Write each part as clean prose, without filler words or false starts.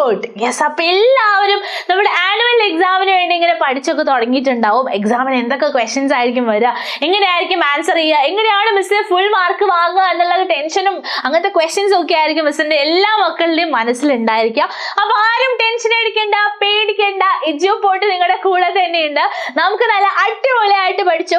Port. Yes, അപ്പൊ എല്ലാവരും നമ്മുടെ ആനുവൽ എക്സാമിന് വേണ്ടി ഇങ്ങനെ പഠിച്ചൊക്കെ തുടങ്ങിയിട്ടുണ്ടാവും. എക്സാമിന് എന്തൊക്കെ ക്വസ്റ്റ്യൻസ് ആയിരിക്കും വരിക, എങ്ങനെയായിരിക്കും ആൻസർ ചെയ്യുക, എങ്ങനെയാണ് മിസ്സിന് ഫുൾ മാർക്ക് വാങ്ങുക എന്നുള്ള ടെൻഷനും അങ്ങനത്തെ ക്വസ്റ്റ്യൻസും ഒക്കെ ആയിരിക്കും മിസ്സിന്റെ എല്ലാ മക്കളുടെയും മനസ്സിലുണ്ടായിരിക്കുക. അപ്പൊ ആരും ടെൻഷൻ അടിക്കേണ്ട, പേടിക്കേണ്ട, എജ്യു പോർട്ട് നിങ്ങളുടെ കൂടെ തന്നെയുണ്ട്. നമുക്ക് നല്ല അടിപൊളിയായിട്ട് പഠിച്ച്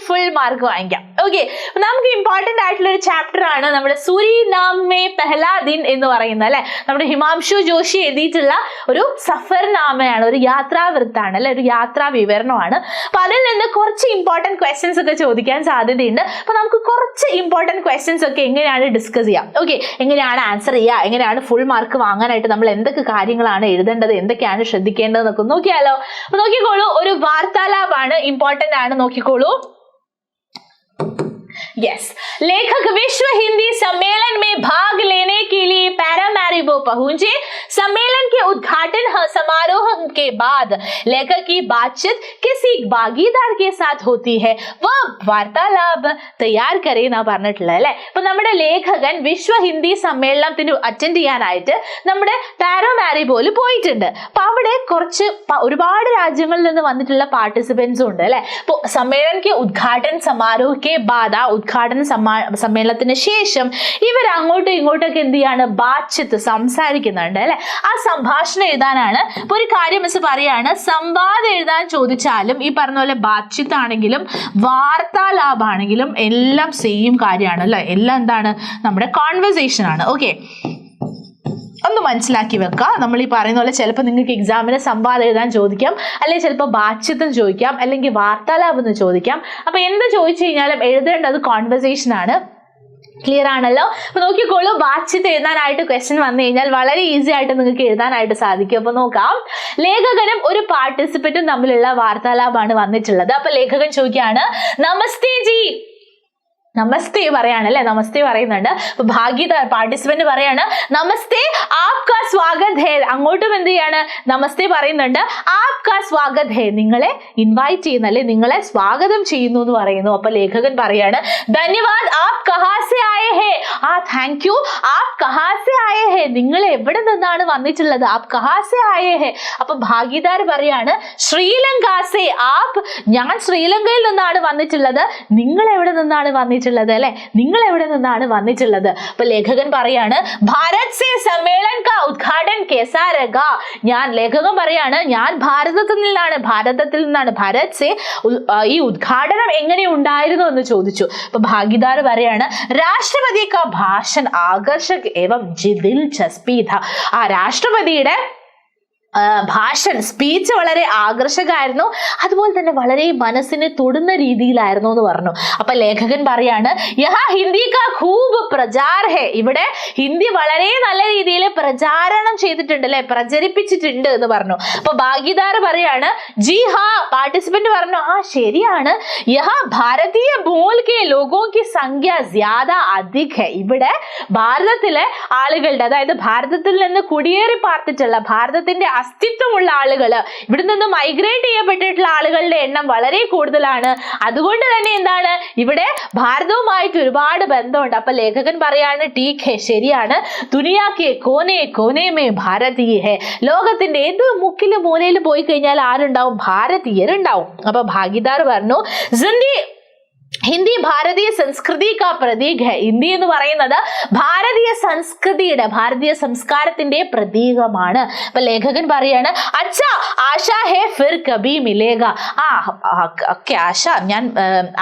ഫുൾ മാർക്ക് വാങ്ങിക്കാം. ഓക്കെ, നമുക്ക് ഇമ്പോർട്ടന്റ് ആയിട്ടുള്ള ഒരു ചാപ്റ്റർ ആണ് നമ്മുടെ സുരിനാം മേ പെഹ്ലാ ദിൻ എന്ന് പറയുന്നത് അല്ലെ. നമ്മുടെ ഹിമാംശു ജോഷി എഴുതിയിട്ടുള്ള ഒരു സഫർനാമയാണ്, ഒരു യാത്രാവൃത്താണ് അല്ലെ, ഒരു യാത്രാ വിവരണമാണ്. അപ്പൊ അതിൽ നിന്ന് കുറച്ച് ഇമ്പോർട്ടന്റ് ക്വസ്റ്റ്യൻസ് ഒക്കെ ചോദിക്കാൻ സാധ്യതയുണ്ട്. അപ്പൊ നമുക്ക് കുറച്ച് ഇമ്പോർട്ടന്റ് ക്വസ്റ്റ്യൻസ് ഒക്കെ എങ്ങനെയാണ് ഡിസ്കസ് ചെയ്യാം. ഓക്കെ, എങ്ങനെയാണ് ആൻസർ ചെയ്യുക, എങ്ങനെയാണ് ഫുൾ മാർക്ക് വാങ്ങാനായിട്ട് നമ്മൾ എന്തൊക്കെ കാര്യങ്ങളാണ് എഴുതേണ്ടത്, എന്തൊക്കെയാണ് ശ്രദ്ധിക്കേണ്ടതെന്നൊക്കെ നോക്കിയാലോ. അപ്പൊ നോക്കിക്കോളൂ, ഒരു വാർത്താലാപാണ്, ഇമ്പോർട്ടന്റ് ആണ്, നോക്കിക്കോളൂ. यस, लेखक विश्व हिंदी सम्मेलन में भाग लेने के लिए पैरामैरिबो पहुंचे. सम्मेलन के उद्घाटन समारोह के बाद लेखक की बातचीत किसी भागीदार के साथ होती है, वह वार्तालाप तैयार करे ना പറഞ്ഞിട്ടുള്ള അല്ലേ. അപ്പൊ നമ്മുടെ ലേഖകൻ വിശ്വ ഹിന്ദി സമ്മേളനത്തിന് അറ്റൻഡ് ചെയ്യാനായിട്ട് നമ്മുടെ പാരാമാരിബോയിൽ പോയിട്ടുണ്ട്. അപ്പൊ അവിടെ കുറച്ച് ഒരുപാട് രാജ്യങ്ങളിൽ നിന്ന് വന്നിട്ടുള്ള പാർട്ടിസിപ്പൻസും ഉണ്ട് അല്ലെ. അപ്പൊ സമ്മേളൻ के उद्घाटन समारोह के बाद ഉദ്ഘാടന സമ്മേളനത്തിന് ശേഷം ഇവർ അങ്ങോട്ടും ഇങ്ങോട്ടൊക്കെ എന്ത് ചെയ്യാണ്, ബാച്ചിത്ത് സംസാരിക്കുന്നുണ്ട് അല്ലെ. ആ സംഭാഷണം എഴുതാനാണ്. ഇപ്പൊ ഒരു കാര്യം മിസ് പറയാണ്, സംവാദം എഴുതാൻ ചോദിച്ചാലും ഈ പറഞ്ഞ പോലെ ബാച്ചിത്ത് ആണെങ്കിലും വാർത്താലാപാണെങ്കിലും എല്ലാം സെയിം കാര്യമാണ് അല്ലെ. എല്ലാം എന്താണ്, നമ്മുടെ കോൺവെർസേഷൻ ആണ്. ഓക്കെ, ഒന്ന് മനസ്സിലാക്കി വെക്കുക. നമ്മൾ ഈ പറയുന്ന പോലെ ചിലപ്പോൾ നിങ്ങൾക്ക് എക്സാമിന് സംവാദം എഴുതാൻ ചോദിക്കാം, അല്ലെങ്കിൽ ചിലപ്പോൾ ബാച്ചിത്തം ചോദിക്കാം, അല്ലെങ്കിൽ വാർത്താലാപം എന്ന് ചോദിക്കാം. അപ്പൊ എന്ത് ചോദിച്ചു കഴിഞ്ഞാലും എഴുതേണ്ടത് കോൺവെർസേഷൻ ആണ്. ക്ലിയർ ആണല്ലോ. അപ്പൊ നോക്കിക്കോളൂ, ബാച്ചിത്ത് എഴുതാനായിട്ട് ക്വസ്റ്റ്യൻ വന്നു കഴിഞ്ഞാൽ വളരെ ഈസി ആയിട്ട് നിങ്ങൾക്ക് എഴുതാനായിട്ട് സാധിക്കും. അപ്പൊ നോക്കാം, ലേഖകനും ഒരു പാർട്ടിസിപ്പന്റും തമ്മിലുള്ള വാർത്താലാപാണ് വന്നിട്ടുള്ളത്. അപ്പൊ ലേഖകൻ ചോദിക്കുകയാണ്, നമസ്തേ ജി, നമസ്തേ പറയാണ് അല്ലെ, നമസ്തേ പറയുന്നുണ്ട്. അപ്പൊ ഭാഗ്യദാർ പാർട്ടിസിപ്പന്റ് പറയാണ്, നമസ്തേ ആപ്കാ സ്വാഗത് ഹേ. അങ്ങോട്ടും എന്ത് ചെയ്യാണ്, നമസ്തേ പറയുന്നുണ്ട്. ആപ്കാ സ്വാഗത് ഹേ, നിങ്ങളെ ഇൻവൈറ്റ് ചെയ്യുന്നു അല്ലെ, നിങ്ങളെ സ്വാഗതം ചെയ്യുന്നു എന്ന് പറയുന്നു. അപ്പൊ ലേഖകൻ പറയാണ്, ധന്യവാദ്, ആപ് കഹാ സേ ആയേ ഹേ. ആ, താങ്ക് യു, ആപ് കഹാ സേ ആയേ ഹേ, നിങ്ങൾ എവിടെ നിന്നാണ് വന്നിട്ടുള്ളത്, ആപ് കഹാ സേ ആയേ ഹേ. അപ്പൊ ഭാഗ്യദാർ പറയാണ്, ശ്രീലങ്ക സേ. ആപ്, ഞാൻ ശ്രീലങ്കയിൽ നിന്നാണ് വന്നിട്ടുള്ളത്. നിങ്ങൾ എവിടെ നിന്നാണ് വന്നിട്ടുള്ളത് അല്ലെ, നിങ്ങൾ എവിടെ നിന്നാണ് വന്നിട്ടുള്ളത്. അപ്പൊ ലേഖകൻ പറയാണ്, ഭാരത് സേ സമ്മേളൻ കാ ഉദ്ഘാടൻ കേസാ രഹാ. ഞാൻ, ലേഖകൻ പറയാണ്, ഞാൻ ഭാരതത്തിൽ നിന്നാണ്, ഭാരത് സേ. ഈ ഉദ്ഘാടനം എങ്ങനെ ഉണ്ടായിരുന്നു എന്ന് ചോദിച്ചു. അപ്പൊ ഭാഗ്യദാർ പറയാണ്, രാഷ്ട്രപതി കാ ഭാഷൺ ആകർഷക് ഏവം ദിൽചസ്പി ഥാ. ആ രാഷ്ട്രപതിയുടെ ഭാഷൺ, സ്പീച്ച് വളരെ ആകർഷകമായിരുന്നു, അതുപോലെ തന്നെ വളരെ മനസ്സിനെ തൊടുന്ന രീതിയിലായിരുന്നു എന്ന് പറഞ്ഞു. അപ്പൊ ലേഖകൻ പറയാണ്, യഹാ ഹിന്ദി കാ ഖൂബ് പ്രചാർ ഹേ. ഇവിടെ ഹിന്ദി വളരെ നല്ല രീതിയിൽ പ്രചാരണം ചെയ്തിട്ടുണ്ട് അല്ലെ, പ്രചരിപ്പിച്ചിട്ടുണ്ട് എന്ന് പറഞ്ഞു. അപ്പൊ ഭാഗ്യദാർ പറയാണ്, ജി ഹാ. പാർട്ടിസിപ്പന്റ് പറഞ്ഞു, ആ ശരിയാണ്. യഹാ ഭാരതീയ മൂൽ കെ ലോഗോ കി സംഖ്യ ജ്യാദ അധിക് ഹെ. ഇവിടെ ഭാരതത്തിലെ ആളുകളുടെ, അതായത് ഭാരതത്തിൽ നിന്ന് കുടിയേറി പാർത്തിട്ടുള്ള, ഭാരതത്തിന്റെ അസ്തിത്വമുള്ള ആളുകൾ, ഇവിടെ നിന്ന് മൈഗ്രേറ്റ് ചെയ്യപ്പെട്ടിട്ടുള്ള ആളുകളുടെ എണ്ണം വളരെ കൂടുതലാണ്. അതുകൊണ്ട് തന്നെ എന്താണ്, ഇവിടെ ഭാരതവുമായിട്ട് ഒരുപാട് ബന്ധമുണ്ട്. അപ്പൊ ലേഖകൻ പറയാണ്, ടീക് ഹെ, ശരിയാണ്. ദുനിയാക്കെ കോനെ കോനെ മേ ഭാരതീയ ഹെ. ലോകത്തിന്റെ ഏത് മുക്കിലും മൂലയിൽ പോയി കഴിഞ്ഞാൽ ആരുണ്ടാവും, ഭാരതീയരുണ്ടാവും. അപ്പൊ ഭാഗ്യദാർ പറഞ്ഞു, ഹിന്ദി ഭാരതീയ സംസ്കൃതി കാ പ്രതീക് ഹെ. ഹിന്ദി എന്ന് പറയുന്നത് ഭാരതീയ സംസ്കൃതിയുടെ, ഭാരതീയ സംസ്കാരത്തിന്റെ പ്രതീകമാണ്. അപ്പൊ ലേഖകൻ പറയാണ്, അച്ഛാ ആശാ ഹെ ഫിർ കബി മിലേഗ. ഓക്കെ ആശ, ഞാൻ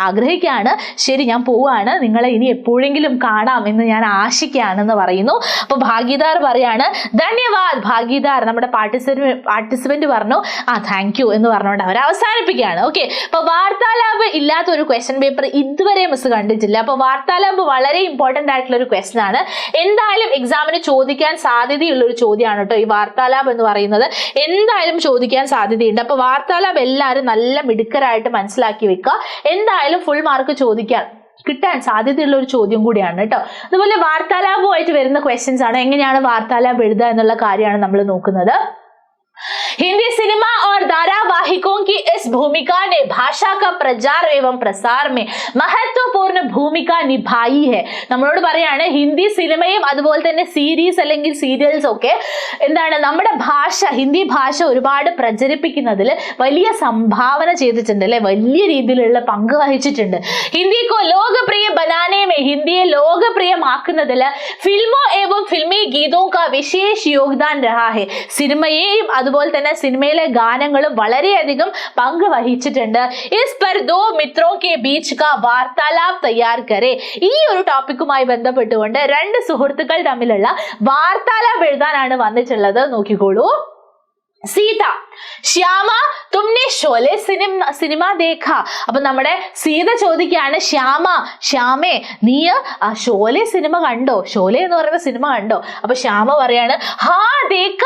ആഗ്രഹിക്കുകയാണ്, ശരി ഞാൻ പോവാണ്, നിങ്ങളെ ഇനി എപ്പോഴെങ്കിലും കാണാം എന്ന് ഞാൻ ആശിക്കുകയാണെന്ന് പറയുന്നു. അപ്പൊ ഭാഗ്യദാർ പറയാണ്, ധന്യവാദ്. ഭാഗ്യദാർ, നമ്മുടെ പാർട്ടിസിപ്പന്റ് പറഞ്ഞു, ആ താങ്ക് യു എന്ന് പറഞ്ഞുകൊണ്ട് അവർ അവസാനിപ്പിക്കുകയാണ്. ഓക്കെ, അപ്പൊ വാർത്താലാപ് ഇല്ലാത്ത ഒരു ക്വസ്റ്റ്യൻ പേപ്പർ ഇതുവരെ മിസ് കണ്ടിട്ടില്ല. അപ്പൊ വാർത്താലാപ് വളരെ ഇമ്പോർട്ടന്റ് ആയിട്ടുള്ള ഒരു ക്വസ്റ്റ്യൻ ആണ്. എന്തായാലും എക്സാമിന് ചോദിക്കാൻ സാധ്യതയുള്ള ഒരു ചോദ്യമാണ് കേട്ടോ ഈ വാർത്താലാപ് എന്ന് പറയുന്നത്. എന്തായാലും ചോദിക്കാൻ സാധ്യതയുണ്ട്. അപ്പൊ വാർത്താലാപ് എല്ലാവരും നല്ല മിടുക്കരായിട്ട് മനസ്സിലാക്കി വെക്കുക. എന്തായാലും ഫുൾ മാർക്ക് കിട്ടാൻ സാധ്യതയുള്ള ഒരു ചോദ്യം കൂടിയാണ് കേട്ടോ. അതുപോലെ വാർത്താലാപുമായിട്ട് വരുന്ന ക്വസ്റ്റ്യൻസ് ആണ്. എങ്ങനെയാണ് വാർത്താലാപ് എഴുതുക എന്നുള്ള കാര്യമാണ് നമ്മൾ നോക്കുന്നത്. हिंदी सिनेमा और धारावाहिकों की इस भूमिका ने भाषा का प्रचार एवं प्रसार में महत्वपूर्ण भूमिക നിഭായി है. നമ്മളോട് പറയാണ് ഹിന്ദി സിനിമയും അതുപോലെ തന്നെ സീരീസ് അല്ലെങ്കിൽ സീരിയൽസ് ഒക്കെ എന്താണ് നമ്മുടെ ഭാഷ ഹിന്ദി ഭാഷ ഒരുപാട് പ്രചരിപ്പിക്കുന്നതിൽ വലിയ സംഭാവന ചെയ്തിട്ടുണ്ട് അല്ലെ, വലിയ രീതിയിലുള്ള പങ്ക് വഹിച്ചിട്ടുണ്ട്. ഹിന്ദിക്കോ ലോകപ്രിയ ബനാനെ में ഹിന്ദിയെ ലോകപ്രിയമാക്കുന്നതിൽ ഫിൽമോ एवं फिल्मी गीतों का विशेष योगदान रहा है. സിനിമയെയും അതുപോലെ തന്നെ സിനിമയിലെ ഗാനങ്ങളും വളരെയധികം പങ്ക് വഹിച്ചിട്ടുണ്ട്. इस पर दो मित्रों के बीच का वार्तालाप तैयार करें. ഈ ഒരു ടോപ്പിക്കുമായി ബന്ധപ്പെട്ടുകൊണ്ട് രണ്ട് സുഹൃത്തുക്കൾ തമ്മിലുള്ള വാർത്താലാപം എഴുതാനാണ് വന്നിട്ടുള്ളത്. നോക്കിക്കോളൂ. സീത, ശ്യാമ തുമ്നെ ഷോലെ സിനിമ ദേഖ. അപ്പൊ നമ്മുടെ സീത ചോദിക്കുകയാണ്, ശ്യാമേ നീ ഷോലെ സിനിമ കണ്ടോ? ഷോലെ എന്ന് പറയുന്ന സിനിമ കണ്ടോ? അപ്പൊ ശ്യാമ പറയാണ്, ഹാ ദേഖ,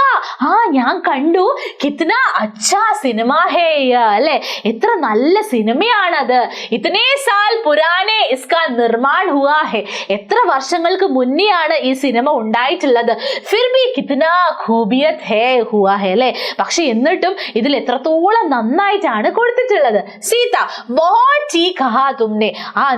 ഞാൻ കണ്ടു. കിത്ന അച്ഛാ സിനിമ ഹേ അല്ലെ, എത്ര നല്ല സിനിമയാണത്. ഇതനെ സാൽ പുരാനെ ഇസ്കാ നിർമാൺ ഹുവാ ഹെ, എത്ര വർഷങ്ങൾക്ക് മുന്നെയാണ് ഈ സിനിമ ഉണ്ടായിട്ടുള്ളത്. ഫിർ ഭി കിത്ന ഖൂബിയത്ത് ഹേ ഹുവാ ഹെ അല്ലെ, പക്ഷെ എന്നിട്ടും ഇതിൽ എത്രത്തോളം നന്നായിട്ടാണ് കൊടുത്തിട്ടുള്ളത്. സീത, ബഹുത് ठीक कहा तुमने.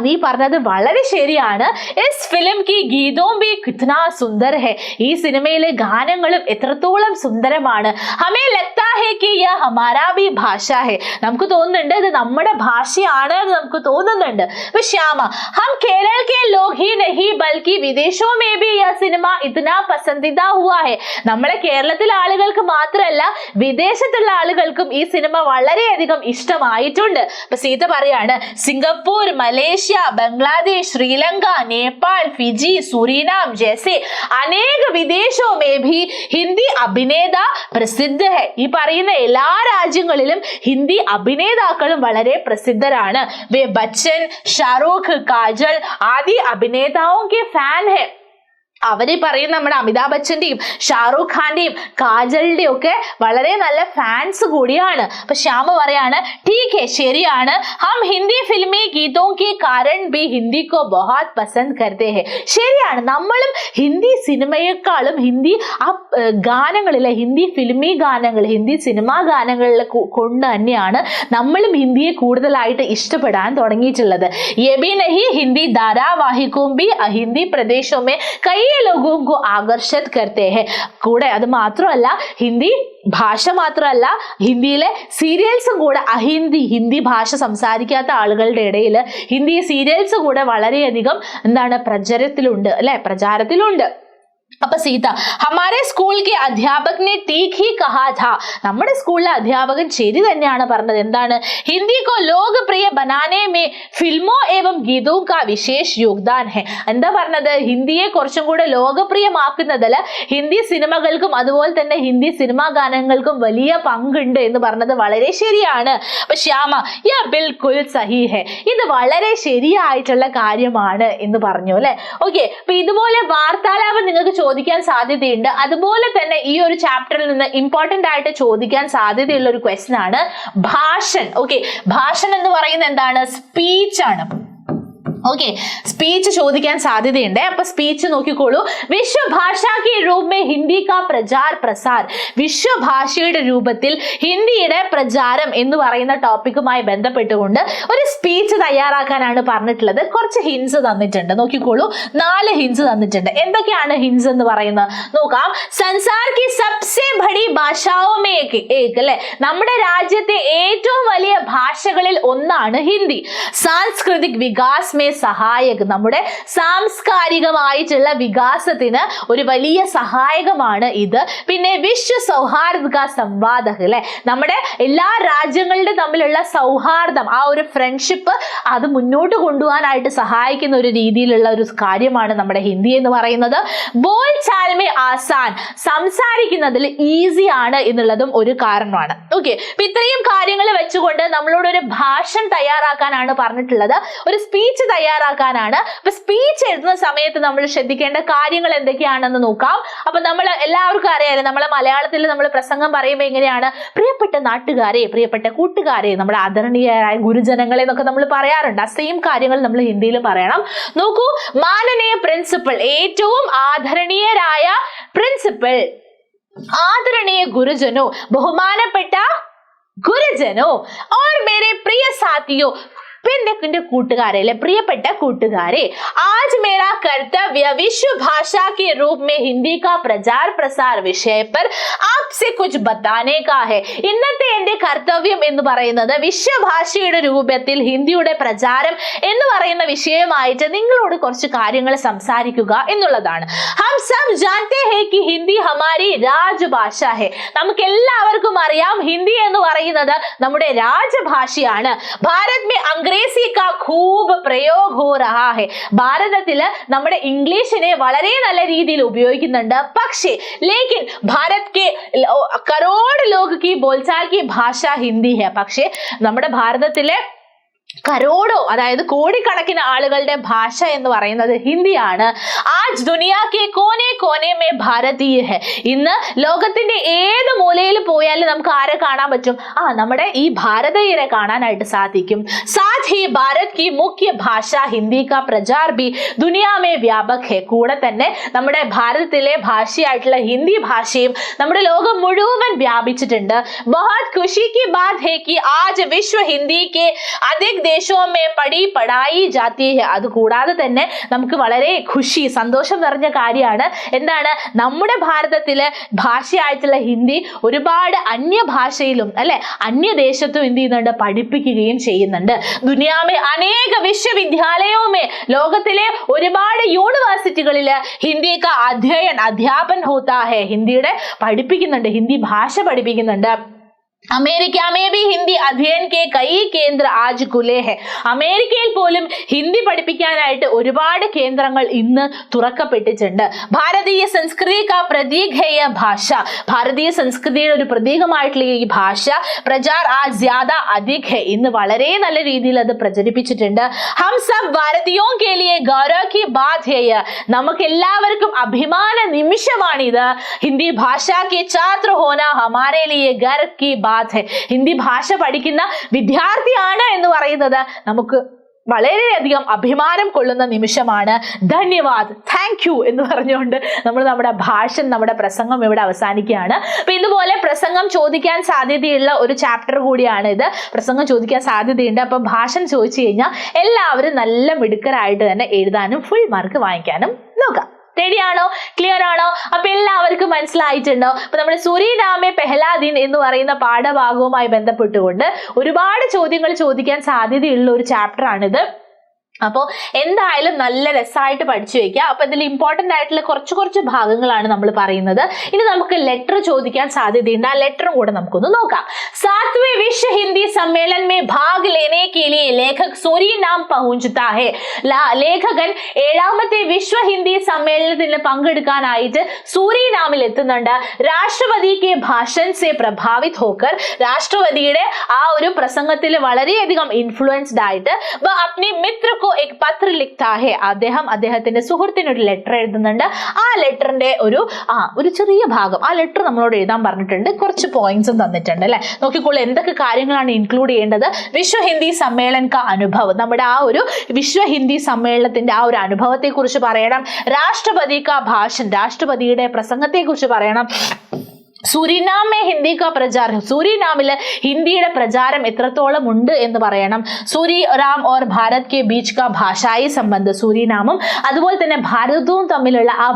നീ പറഞ്ഞത് വളരെ ശരിയാണ്. ഇസ് ഫിലിം की गीतों भी कितना सुंदर है. ഈ സിനിമയിലെ ഗാനങ്ങളും എത്രത്തോളം സുന്ദരമാണ്. हमें लगता है कि यह हमारा भी भाषा है. നമുക്ക് തോന്നുന്നുണ്ട് ഇത് നമ്മുടെ ഭാഷയാണ് എന്ന് നമുക്ക് തോന്നുന്നുണ്ട്. ശ്യാമ, हम केरल के लोग ही नहीं बल्कि विदेशों में भी यह सिनेमा इतना पसंदीदा हुआ है. നമ്മളെ കേരളത്തിലെ ആളുകൾക്ക് മാത്രമല്ല വിദേശത്തുള്ള ആളുകൾക്കും ഈ സിനിമ വളരെയധികം ഇഷ്ടമായിട്ടുണ്ട്. അപ്പൊ സീത പറയാണ്, Singapore, Malaysia, Bangladesh, Sri Lanka, Nepal, Fiji, Suriname जैसे अनेक विदेशों में भी हिंदी अभिनेता प्रसिद्ध है. ഈ പറയുന്ന എല്ലാ രാജ്യങ്ങളിലും ഹിന്ദി അഭിനേതാക്കളും വളരെ പ്രസിദ്ധരാണ്. വേ ബച്ചൻ, ഷാരൂഖ്, കാജൽ ആദി അഭിനേതാओं के फैन है. അവര് പറയുന്ന നമ്മുടെ അമിതാഭ് ബച്ചന്റെയും ഷാറൂഖ് ഖാന്റെയും കാജലിന്റെയും ഒക്കെ വളരെ നല്ല ഫാൻസ് കൂടിയാണ്. അപ്പൊ ശ്യാമ പറയാണ്, ठीक है, ശരിയാണ്. हम हिंदी फिल्मी गीतों के कारण भी हिंदी को बहुत पसंद करते हैं. ശരിയാണ്, നമ്മളും ഹിന്ദി സിനിമയെക്കാളും ഹിന്ദി ഗാനങ്ങളിലെ ഹിന്ദി ഫിലിമി ഗാനങ്ങൾ ഹിന്ദി സിനിമാ ഗാനങ്ങളിൽ കൊണ്ട് തന്നെയാണ് നമ്മളും ഹിന്ദിയെ കൂടുതലായിട്ട് ഇഷ്ടപ്പെടാൻ തുടങ്ങിയിട്ടുള്ളത്. ये भी नहीं, हिंदी धारावाहिकों भी हिंदी प्रदेशों में कई लोगों को आकर्षित करते हैं. കൂടെ അത് മാത്രമല്ല, ഹിന്ദി ഭാഷ മാത്രമല്ല ഹിന്ദിയിലെ സീരിയൽസും കൂടെ ഹിന്ദി ഭാഷ സംസാരിക്കാത്ത ആളുകളുടെ ഇടയിൽ ഹിന്ദി സീരിയൽസ് കൂടെ വളരെയധികം പ്രചാരത്തിലുണ്ട്. അപ്പൊ സീത, ഹമാരെ സ്കൂൾ കെ അധ്യാപക് നെ ठीक ही कहा था. നമ്മുടെ സ്കൂളിലെ അധ്യാപകൻ ശരി തന്നെയാണ് പറഞ്ഞത്. എന്താണ്? ഹിന്ദി കോ ലോകപ്രിയ ബനാനെ മേ ഫിൽമോ ഏവം ഗീതോ കാ വിശേഷ യോഗ്ദാൻ ഹെ. എന്താ പറഞ്ഞത്? ഹിന്ദിയെ കുറച്ചും കൂടെ ലോകപ്രിയമാക്കുന്നതിൽ ഹിന്ദി സിനിമകൾക്കും അതുപോലെ തന്നെ ഹിന്ദി സിനിമാ ഗാനങ്ങൾക്കും വലിയ പങ്കുണ്ട് എന്ന് പറഞ്ഞത് വളരെ ശരിയാണ്. അപ്പൊ ശ്യാമ, യാ ബിൽകുൽ സഹി ഹെ, ഇത് വളരെ ശരിയായിട്ടുള്ള കാര്യമാണ് എന്ന് പറഞ്ഞു അല്ലെ. ഓക്കെ, അപ്പൊ ഇതുപോലെ വാർത്താലാപം നിങ്ങൾക്ക് ചോദിക്കാൻ സാധ്യതയുണ്ട്. അതുപോലെ തന്നെ ഈ ഒരു ചാപ്റ്ററിൽ നിന്ന് ഇമ്പോർട്ടന്റ് ആയിട്ട് ചോദിക്കാൻ സാധ്യതയുള്ള ഒരു ക്വസ്റ്റ്യൻ ആണ് ഭാഷൻ. ഓക്കെ, ഭാഷൻ എന്ന് പറയുന്നത് എന്താണ്? സ്പീച്ച് ആണ്. ഓക്കെ, സ്പീച്ച് ചോദിക്കാൻ സാധ്യതയുണ്ട്. അപ്പൊ സ്പീച്ച് നോക്കിക്കോളൂ. വിശ്വഭാഷാക്കി രൂപ ഹിന്ദി കാ പ്രചാർ പ്രസാർ. വിശ്വഭാഷയുടെ രൂപത്തിൽ ഹിന്ദിയുടെ പ്രചാരം എന്ന് പറയുന്ന ടോപ്പിക്കുമായി ബന്ധപ്പെട്ടുകൊണ്ട് ഒരു സ്പീച്ച് തയ്യാറാക്കാനാണ് പറഞ്ഞിട്ടുള്ളത്. കുറച്ച് ഹിൻസ് തന്നിട്ടുണ്ട്, നോക്കിക്കോളൂ. 4 ഹിൻസ് തന്നിട്ടുണ്ട്. എന്തൊക്കെയാണ് ഹിൻസ് എന്ന് പറയുന്നത് നോക്കാം. സംസാർ കി സബ്സെ ബഡി ഭാഷാओं में एक അല്ലെ, നമ്മുടെ രാജ്യത്തെ ഏറ്റവും വലിയ ഭാഷകളിൽ ഒന്നാണ് ഹിന്ദി. സാംസ്കൃതിക് വികാസ് മേ സഹായക, നമ്മുടെ സാംസ്കാരികമായിട്ടുള്ള വികാസത്തിന് ഒരു വലിയ സഹായകമാണ് ഇത്. പിന്നെ വിശ്വ സൗഹാർദ്ദ സംവാദ അല്ലെ, നമ്മുടെ എല്ലാ രാജ്യങ്ങളുടെ തമ്മിലുള്ള സൗഹാർദ്ദം, ആ ഒരു ഫ്രണ്ട്ഷിപ്പ് അത് മുന്നോട്ട് കൊണ്ടുപോകാനായിട്ട് സഹായിക്കുന്ന ഒരു രീതിയിലുള്ള ഒരു കാര്യമാണ് നമ്മുടെ ഹിന്ദി എന്ന് പറയുന്നത്. ബോൾ ചാൽ മേ ആസാൻ, സംസാരിക്കുന്നതിൽ ഈസി ആണ് എന്നുള്ളതും ഒരു കാരണമാണ്. ഓക്കെ, അപ്പൊ ഇത്രയും കാര്യങ്ങൾ വെച്ചുകൊണ്ട് നമ്മളോട് ഒരു ഭാഷൺ തയ്യാറാക്കാനാണ് പറഞ്ഞിട്ടുള്ളത്, ഒരു സ്പീച്ച് തയ്യാറാക്കാനാണ്. അപ്പൊ സ്പീച്ച് എഴുതുന്ന സമയത്ത് നമ്മൾ ശ്രദ്ധിക്കേണ്ട കാര്യങ്ങൾ എന്തൊക്കെയാണെന്ന് നോക്കാം. അപ്പൊ നമ്മൾ എല്ലാവർക്കും അറിയാം, നമ്മളെ മലയാളത്തിൽ നമ്മൾ പ്രസംഗം പറയുമ്പോൾ എങ്ങനെയാണ്? പ്രിയപ്പെട്ട നാട്ടുകാരെ, പ്രിയപ്പെട്ട കൂട്ടുകാരെ, നമ്മുടെ ആദരണീയരായ ഗുരുജനങ്ങളെ എന്നൊക്കെ നമ്മൾ പറയാറുണ്ട്. ആ സെയിം കാര്യങ്ങൾ നമ്മൾ ഹിന്ദിയിൽ പറയണം. നോക്കൂ, മാനനീയ പ്രിൻസിപ്പൽ, ഏറ്റവും ആദരണീയരായ പ്രിൻസിപ്പൽ, आदरणीय गुरुजनों, बहुमानപ്പെട്ട गुरुजनों और मेरे प्रिय साथियों, प्रियപ്പെട്ട കൂട്ടുകാരെ, आज मेरा कर्तव्य विश्व भाषा के रूप में हिंदी का प्रचार प्रसार विषय पर आपसे कुछ बताने का है. ഇന്നത്തെ എന്റെ കർത്തവ്യം എന്ന് പറയുന്നത് വിശ്വഭാഷയുടെ രൂപത്തിൽ ഹിന്ദിയുടെ പ്രചാരം എന്ന് പറയുന്ന വിഷയമായിട്ട് നിങ്ങളോട് കുറച്ച് കാര്യങ്ങൾ സംസാരിക്കുക എന്നുള്ളതാണ്. हम सब जानते हैं कि हिंदी हमारी राजभाषा है. നമുക്ക് എല്ലാവർക്കും അറിയാം ഹിന്ദി എന്ന് പറയുന്നത് നമ്മുടെ രാജഭാഷയാണ്. ഭാരത് में अंग्रेजी का खूब प्रयोग हो रहा है. ഭാരതത്തിൽ നമ്മുടെ ഇംഗ്ലീഷിനെ വളരെ നല്ല രീതിയിൽ ഉപയോഗിക്കുന്നുണ്ട്. പക്ഷേ लेकिन भारत के करोड़ लोग की बोलचाल की भाषा हिंदी है. പക്ഷേ നമ്മുടെ ഭാരതത്തിലെ കരോടോ അതായത് കോടിക്കണക്കിന് ആളുകളുടെ ഭാഷ എന്ന് പറയുന്നത് ഹിന്ദിയാണ്. ആജ് Duniya K Koné Koné may ഭാരതീയ ഹെ. ഇന്ന് ലോകത്തിന്റെ ഏത് മൂലയിൽ പോയാലും നമുക്ക് ആരെ കാണാൻ പറ്റും? നമ്മുടെ ഈ ഭാരതീയരെ കാണാനായിട്ട് സാധിക്കും. സാथ ही भारत की मुख्य भाषा हिंदी का प्रचार भी दुनिया में व्यापक है. കൂടെ തന്നെ നമ്മുടെ ഭാരതത്തിലെ ഭാഷയായിട്ടുള്ള ഹിന്ദി ഭാഷയും നമ്മുടെ ലോകം മുഴുവൻ വ്യാപിച്ചിട്ടുണ്ട്. बहुत खुशी की बात है कि आज विश्व हिंदी के अधिक ദേശവും പഠായി ജാതി ഹെ. അത് കൂടാതെ തന്നെ നമുക്ക് വളരെ ഖുഷി സന്തോഷം നിറഞ്ഞ കാര്യമാണ്. എന്താണ്? നമ്മുടെ ഭാരതത്തിലെ ഭാഷയായിട്ടുള്ള ഹിന്ദി ഒരുപാട് അന്യഭാഷയിലും അല്ലെ അന്യദേശത്തും എന്ത് ചെയ്യുന്നുണ്ട്? പഠിപ്പിക്കുകയും ചെയ്യുന്നുണ്ട്. ദുനിയാമേ അനേക വിശ്വവിദ്യാലയവുമേ ലോകത്തിലെ ഒരുപാട് യൂണിവേഴ്സിറ്റികളില് ഹിന്ദി കാ അധ്യാപൻ ഹോത്താ ഹെ. ഹിന്ദിയുടെ പഠിപ്പിക്കുന്നുണ്ട്, ഹിന്ദി ഭാഷ പഠിപ്പിക്കുന്നുണ്ട്. അമേരിക്ക में भी हिंदी अध्ययन के कई केंद्र आज खुले हैं. അമേരിക്കയിൽ പോലും ഹിന്ദി പഠിപ്പിക്കാനായിട്ട് ഒരുപാട് കേന്ദ്രങ്ങൾ ഇന്ന് തുറക്കപ്പെട്ടിട്ടുണ്ട്. ഭാരതീയ സംസ്കൃതി കാ പ്രതീക് ഹെ യഹ് ഭാഷ. ഭാരതീയ സംസ്കൃതിയുടെ ഒരു പ്രതീകമായിട്ടുള്ള ഈ ഭാഷ പ്രചാർ ആജ് ജ്യാദ അധിക് ഹെ. ഇന്ന് വളരെ നല്ല രീതിയിൽ അത് പ്രചരിപ്പിച്ചിട്ടുണ്ട്. ഹം സബ് ഭാരതീയോं के लिए गौरव की बात है यह. നമുക്ക് എല്ലാവർക്കും അഭിമാന നിമിഷമാണിത്. ഹിന്ദി ഭാഷ के छात्र होना हमारे लिए गर्व की बात है. ഹിന്ദി ഭാഷ പഠിക്കുന്ന വിദ്യാർത്ഥിയാണ് എന്ന് പറയുന്നത് നമുക്ക് വളരെയധികം അഭിമാനം കൊള്ളുന്ന നിമിഷമാണ്. ധന്യവാദ്, താങ്ക് യു എന്ന് പറഞ്ഞുകൊണ്ട് നമ്മുടെ നമ്മുടെ പ്രസംഗം ഇവിടെ അവസാനിക്കുകയാണ്. അപ്പൊ ഇതുപോലെ പ്രസംഗം ചോദിക്കാൻ സാധ്യതയുള്ള ഒരു ചാപ്റ്റർ കൂടിയാണ് ഇത്. പ്രസംഗം ചോദിക്കാൻ സാധ്യതയുണ്ട്. അപ്പൊ ഭാഷണം ചോദിച്ചു കഴിഞ്ഞാൽ എല്ലാവരും നല്ല മിടുക്കരായിട്ട് തന്നെ എഴുതാനും ഫുൾ മാർക്ക് വാങ്ങിക്കാനും നോക്കാം. റെഡിയാണോ? ക്ലിയർ ആണോ? അപ്പൊ എല്ലാവർക്കും മനസ്സിലായിട്ടുണ്ടോ? അപ്പൊ നമ്മുടെ സുരീനാമെ പെഹ്ലാ ദിൻ എന്ന് പറയുന്ന പാഠഭാഗവുമായി ബന്ധപ്പെട്ടുകൊണ്ട് ഒരുപാട് ചോദ്യങ്ങൾ ചോദിക്കാൻ സാധ്യതയുള്ള ഒരു ചാപ്റ്റർ ആണിത്. അപ്പോൾ എന്തായാലും നല്ല രസമായിട്ട് പഠിച്ചു വെക്കുക. അപ്പൊ ഇതിൽ ഇമ്പോർട്ടന്റ് ആയിട്ടുള്ള കുറച്ച് ഭാഗങ്ങളാണ് നമ്മൾ പറയുന്നത്. ഇനി നമുക്ക് ലെറ്റർ ചോദിക്കാൻ സാധ്യതയുണ്ട്. ആ ലെറ്ററും കൂടെ നമുക്കൊന്ന് നോക്കാം. 7वें विश्व हिंदी सम्मेलन में भाग लेने के लिए लेखक सूरीनाम पहुंचता है. ലേഖകൻ 7ാമത്തെ വിശ്വ ഹിന്ദി സമ്മേളനത്തിൽ പങ്കെടുക്കാനായിട്ട് സൂരീനാമിൽ എത്തുന്നുണ്ട്. രാഷ്ട്രപതി के भाषण से प्रभावित होकर രാഷ്ട്രപതിയുടെ ആ ഒരു പ്രസംഗത്തിൽ വളരെയധികം ഇൻഫ്ലുവൻസ്ഡ് ആയിട്ട് अपने मित्र को एक पत्र लिखता है. അദ്ദേഹത്തിന്റെ സുഹൃത്തിന് ഒരു ലെറ്റർ എഴുതുന്നുണ്ട്. ആ ലെറ്ററിന്റെ ഒരു ചെറിയ ഭാഗം ആ ലെറ്റർ നമ്മളോട് എഴുതാൻ പറഞ്ഞിട്ടുണ്ട്. കുറച്ച് പോയിന്റ്സും തന്നിട്ടുണ്ട് അല്ലെ. നോക്കിക്കോളൂ എന്തൊക്കെ കാര്യങ്ങളാണ് ഇൻക്ലൂഡ് ചെയ്യേണ്ടത്. വിശ്വ ഹിന്ദി സമ്മേളൻ കാ അനുഭവം, നമ്മുടെ ആ ഒരു വിശ്വ ഹിന്ദി സമ്മേളനത്തിന്റെ ആ ഒരു അനുഭവത്തെ കുറിച്ച് പറയണം. രാഷ്ട്രപതി കാ ഭാഷൺ, രാഷ്ട്രപതിയുടെ പ്രസംഗത്തെ കുറിച്ച് പറയണം. सूरीनाम में हिंदी का प्रचार, सूरीनामिल हिंदी प्रचारम എത്രത്തോളം ഉണ്ട് എന്ന് പറയണം. സൂരിനാം और भारत के बीच का भाषाई संबंध, സൂരിനാമും അതുപോലെ തന്നെ ഭാരതവും തമ്മിലുള്ള ആ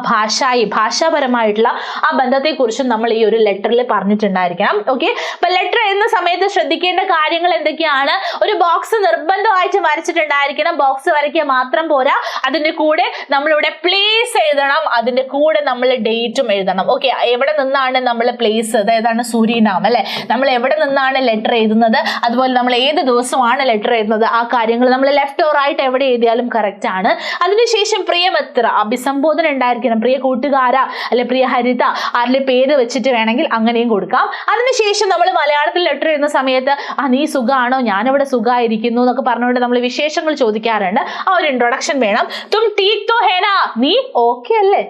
ഭാഷാപരമായിട്ടുള്ള ആ ബന്ധത്തെക്കുറിച്ചും നമ്മൾ ഈ ഒരു ലെറ്ററിൽ പറഞ്ഞിട്ടുണ്ടായിരിക്കണം. ഓക്കെ, അപ്പൊ ലെറ്റർ എഴുതുന്ന സമയത്ത് ശ്രദ്ധിക്കേണ്ട കാര്യങ്ങൾ എന്തൊക്കെയാണ്? ഒരു ബോക്സ് നിർബന്ധമായിട്ട് വരച്ചിട്ടുണ്ടായിരിക്കണം. ബോക്സ് വരയ്ക്കുക മാത്രം പോരാ, അതിന്റെ കൂടെ നമ്മളിവിടെ പ്ലേസ് എഴുതണം, അതിന്റെ കൂടെ നമ്മൾ ഡേറ്റും എഴുതണം. ഓക്കെ, എവിടെ നിന്നാണ് നമ്മൾ പ്ലേസ്, അതായതാണ് സൂരിനാം അല്ലെ, നമ്മൾ എവിടെ നിന്നാണ് ലെറ്റർ എഴുതുന്നത്, അതുപോലെ നമ്മൾ ഏത് ദിവസമാണ് ലെറ്റർ എഴുതുന്നത്, ആ കാര്യങ്ങൾ നമ്മൾ ലെഫ്റ്റ് ഓർ റൈറ്റ് എവിടെ എഴുതിയാലും കറക്റ്റ് ആണ്. അതിനുശേഷം പ്രിയമത്ര, അഭിസംബോധന ഉണ്ടായിരിക്കണം. പ്രിയ കൂട്ടുകാര അല്ലെ പ്രിയ ഹരിത, ആരുടെ പേര് വെച്ചിട്ട് വേണമെങ്കിൽ അങ്ങനെയും കൊടുക്കാം. അതിനുശേഷം നമ്മൾ മലയാളത്തിൽ ലെറ്റർ എഴുതുന്ന സമയത്ത് നീ സുഖാണോ, ഞാനിവിടെ സുഖമായിരിക്കുന്നു എന്നൊക്കെ പറഞ്ഞുകൊണ്ട് നമ്മൾ വിശേഷങ്ങൾ ചോദിക്കാറുണ്ട്. ആ ഒരു ഇൻട്രൊഡക്ഷൻ വേണം. തും ടീക് തോ ഹേ നാ, നീ ഓക്കെ അല്ലേ,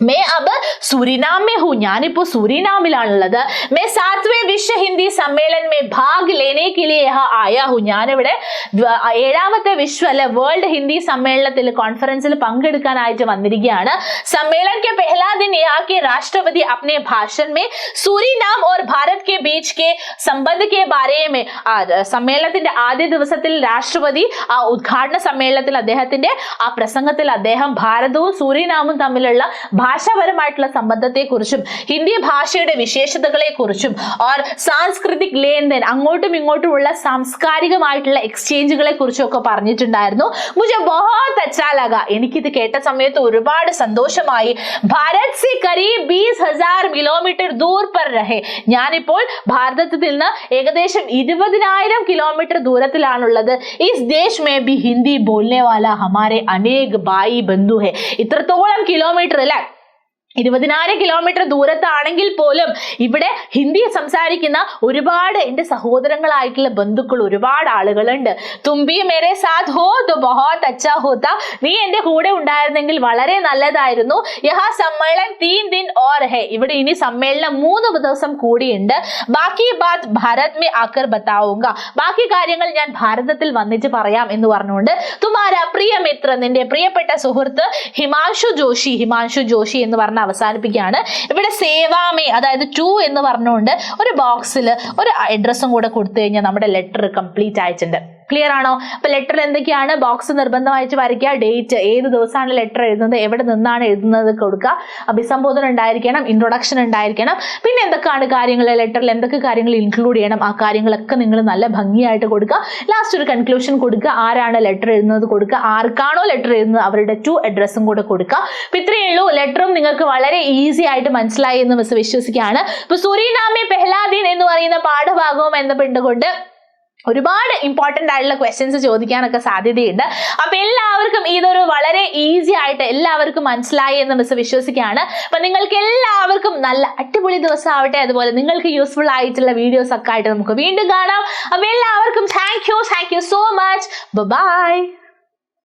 मैं अब सूरीनाम में हूँ, ഞാനിപ്പോ സൂരിനാമിലാണുള്ളത്. मैं 7वें विश्व हिंदी सम्मेलन में भाग लेने के लिए यहाँ आया हूँ. ഞാനിവിടെ 7ാമത്തെ വിശ്വ അല്ലെ വേൾഡ് ഹിന്ദി സമ്മേളനത്തിൽ കോൺഫറൻസിൽ പങ്കെടുക്കാനായിട്ട് വന്നിരിക്കുകയാണ്. सम्मेलन के पहला दिन यहाँ के राष्ट्रपति अपने भाषण में सूरीनाम और भारत के बीच के संबंध के बारे में സമ്മേളനത്തിന്റെ ആദ്യ ദിവസത്തിൽ രാഷ്ട്രപതി ആ ഉദ്ഘാടന സമ്മേളനത്തിൽ അദ്ദേഹത്തിന്റെ ആ പ്രസംഗത്തിൽ അദ്ദേഹം ഭാരതവും സൂരിനാമും തമ്മിലുള്ള ഭാഷാപരമായിട്ടുള്ള സംബന്ധത്തെക്കുറിച്ചും ഹിന്ദി ഭാഷയുടെ വിശേഷതകളെക്കുറിച്ചും ഓർ സാംസ്കൃതിക് ലേൻദേൻ അങ്ങോട്ടും ഇങ്ങോട്ടുമുള്ള സാംസ്കാരികമായിട്ടുള്ള എക്സ്ചേഞ്ചുകളെ കുറിച്ചും ഒക്കെ പറഞ്ഞിട്ടുണ്ടായിരുന്നു. മുझे बहुत अच्छा लगा, എനിക്കിത് കേട്ട സമയത്ത് ഒരുപാട് സന്തോഷമായി. ഭാരത് സെ കരീബ് 20,000 കിലോമീറ്റർ ദൂർ पर रहे, ഞാനിപ്പോൾ ഭാരതത്തിൽ നിന്ന് ഏകദേശം 20,000 കിലോമീറ്റർ ദൂരത്തിലാണുള്ളത്. ഇസ് ദേശ് में भी हिंदी बोलने वाला हमारे अनेक भाई बंधु है. ഇത്രത്തോളം കിലോമീറ്റർ അല്ലെ, 20,000 കിലോമീറ്റർ ദൂരത്താണെങ്കിൽ പോലും ഇവിടെ ഹിന്ദി സംസാരിക്കുന്ന ഒരുപാട് എന്റെ സഹോദരങ്ങളായിട്ടുള്ള ബന്ധുക്കൾ ഒരുപാട് ആളുകളുണ്ട്. തുമ്പി മേരെ സാത്ത് ഹോ തോ ബഹുത് അച്ഛാ ഹോത്താ, നീ എന്റെ കൂടെ ഉണ്ടായിരുന്നെങ്കിൽ വളരെ നല്ലതായിരുന്നു. യഹാ സമ്മേളൻ 3 दिन और है, ഇവിടെ ഇനി സമ്മേളനം 3 ദിവസം കൂടിയുണ്ട്. ബാക്കി ബാത് ഭാരത് മേ ആക്കർ ബതാഊംഗ, ബാക്കി കാര്യങ്ങൾ ഞാൻ ഭാരതത്തിൽ വന്നിട്ട് പറയാം എന്ന് പറഞ്ഞുകൊണ്ട് തുമാരാ പ്രിയ മിത്ര, നിന്റെ പ്രിയപ്പെട്ട സുഹൃത്ത് ഹിമാംശു ജോഷി എന്ന് പറഞ്ഞ അവസാനിപ്പിക്കുകയാണ്. ഇവിടെ സേവാമേ അതായത് 2 എന്ന് പറഞ്ഞുകൊണ്ട് ഒരു ബോക്സിൽ ഒരു അഡ്രസ്സും കൂടെ കൊടുത്തു കഴിഞ്ഞാൽ നമ്മുടെ ലെറ്റർ കംപ്ലീറ്റ് ആയിട്ടുണ്ട്. ക്ലിയർ ആണോ? അപ്പൊ ലെറ്റർ എന്തൊക്കെയാണ്? ബോക്സ് നിർബന്ധമായിട്ട് വരയ്ക്കുക, ഡേറ്റ്, ഏത് ദിവസമാണ് ലെറ്റർ എഴുതുന്നത്, എവിടെ നിന്നാണ് എഴുതുന്നത് കൊടുക്കുക, അഭിസംബോധന ഉണ്ടായിരിക്കണം, ഇൻട്രൊഡക്ഷൻ ഉണ്ടായിരിക്കണം, പിന്നെ എന്തൊക്കെയാണ് കാര്യങ്ങൾ ലെറ്ററിൽ എന്തൊക്കെ കാര്യങ്ങൾ ഇൻക്ലൂഡ് ചെയ്യണം ആ കാര്യങ്ങളൊക്കെ നിങ്ങൾ നല്ല ഭംഗിയായിട്ട് കൊടുക്കുക. ലാസ്റ്റ് ഒരു കൺക്ലൂഷൻ കൊടുക്കുക, ആരാണ് ലെറ്റർ എഴുതുന്നത് കൊടുക്കുക, ആർക്കാണോ ലെറ്റർ എഴുതുന്നത് അവരുടെ 2 അഡ്രസ്സും കൂടെ കൊടുക്കുക. അപ്പൊ ഇത്രയേ ഉള്ളൂ. ലെറ്ററും നിങ്ങൾക്ക് വളരെ ഈസി ആയിട്ട് മനസ്സിലായി എന്ന് മിസ് വിശ്വസിക്കുകയാണ്. ഇപ്പൊ സൂരിനാമെ പെഹ്ലാ ദിൻ എന്ന് പറയുന്ന പാഠഭാഗവും ബന്ധപ്പെട്ടുകൊണ്ട് ഒരുപാട് ഇമ്പോർട്ടന്റ് ആയിട്ടുള്ള ക്വസ്റ്റ്യൻസ് ചോദിക്കാനൊക്കെ സാധ്യതയുണ്ട്. അപ്പൊ എല്ലാവർക്കും ഇതൊരു വളരെ ഈസി ആയിട്ട് എല്ലാവർക്കും മനസ്സിലായി എന്ന് മിസ് വിശ്വസിക്കുകയാണ്. അപ്പൊ നിങ്ങൾക്ക് എല്ലാവർക്കും നല്ല അടിപൊളി ദിവസം ആവട്ടെ. അതുപോലെ നിങ്ങൾക്ക് യൂസ്ഫുൾ ആയിട്ടുള്ള വീഡിയോസ് ഒക്കെ ആയിട്ട് നമുക്ക് വീണ്ടും കാണാം. അപ്പൊ എല്ലാവർക്കും thank you so much. By.